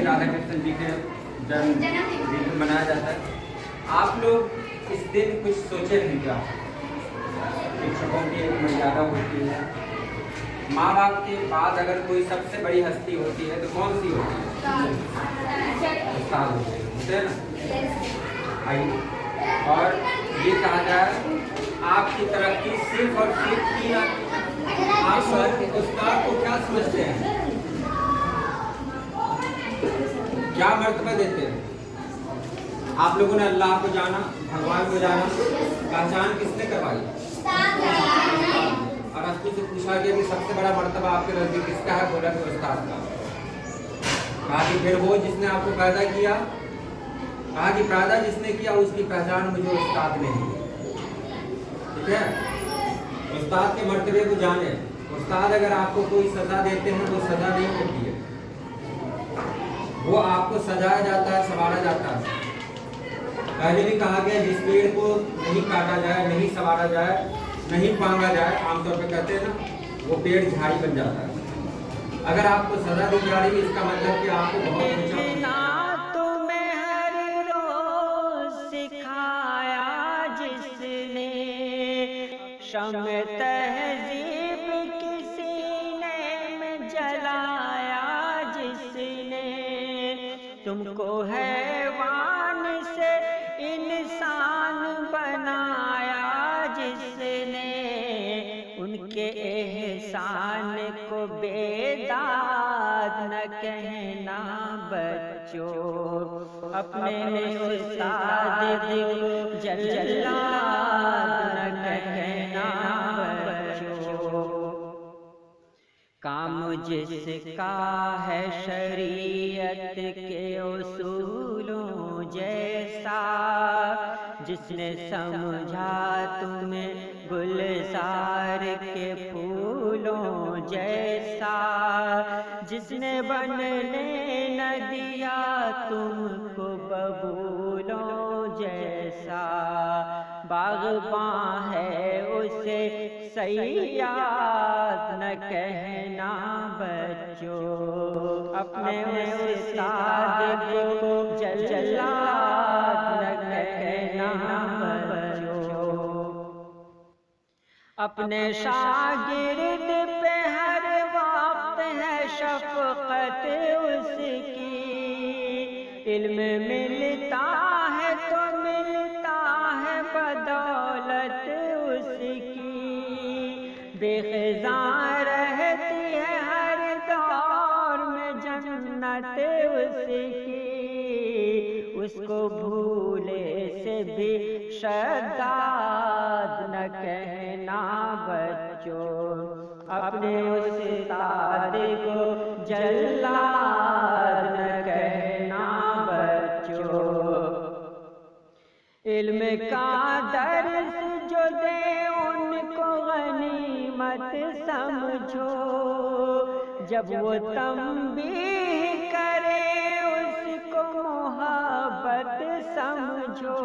राधाकृष्ण जी के जन्मदिन मनाया जाता है। आप लोग इस दिन कुछ सोचे नहीं क्या? शिक्षकों की एक मर्यादा होती है। माँ बाप के बाद अगर कोई सबसे बड़ी हस्ती होती है तो कौन सी होती है? उस्ताद होते हैं ना। आइए, और ये कहा जाए आपकी तरक्की सिर्फ और सिर्फ की आप उस्ताद को क्या समझते हैं, क्या मर्तबा देते हैं? आप लोगों ने अल्लाह को जाना, भगवान को जाना, पहचान किसने करवाई? और अस्तु से पूछा गया कि सबसे बड़ा मर्तबा आपके नजदीक किसका है? बोला कि उस्ताद का। कहा कि फिर वो जिसने आपको पैदा किया, कहा कि पैदा जिसने किया उसकी पहचान मुझे उस्ताद ने दी। ठीक है, उस्ताद के मर्तबे को जाने। उस्ताद अगर आपको कोई सजा देते हैं तो सजा नहीं होती है, वो आपको सजाया जाता है, संवारा जाता है। पहले भी कहा गया जिस पेड़ को नहीं काटा जाए, नहीं संवारा जाए, नहीं पांगा जाए, आमतौर पे कहते हैं ना, वो पेड़ झाड़ी बन जाता है। अगर आपको सजा दी जा रही है इसका मतलब कि आपको बहुत ऊंचा तहजीब की सीने में जलाया जिसने, तुमको हैवान से इंसान बनाया जिसने, उनके एहसान को बेदाद न कहना बच्चों, अपने उस्ताद को जल्लाद न कहना बच्चों। काम जिसका है शरीयत के उसूलों जैसा, जिसने समझा तुम्हें गुलजार के फूलों जैसा, जिसने बनने न दिया तुमको बबूलों जैसा, बाग़बां है उसे सैयाद न कहना बच्चों, अपने उस्ताद को जल्लाद न कहना बच्चों। अपने शागिर्द पे हर वक्त है शफ़क़त उसकी, इल्म मिलता है तो मिलता है बदौलत उसकी, बेख़िज़ां रहती है हर दौर में जन्नत उसकी, उसको भूले से भी शद्दाद न कहना बच्चों, अपने उस्ताद को जल्लाद न कहना बच्चों। इल्म का दर्स जो दे उनको गनीमत समझो, जब वो तंबीह करे उसको मोहब्बत समझो,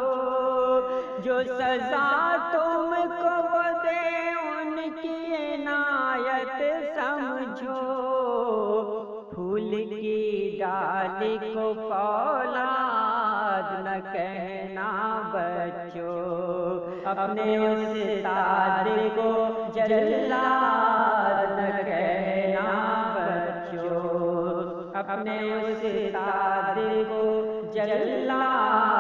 जो सजा तुमको वो दे उनकी इनायत समझो, फूल की डाली को फौलाद न कहना बच्चों, अपने उस्ताद को जल्लाद न कहना बच्चों, اپنے استاد کو جلانا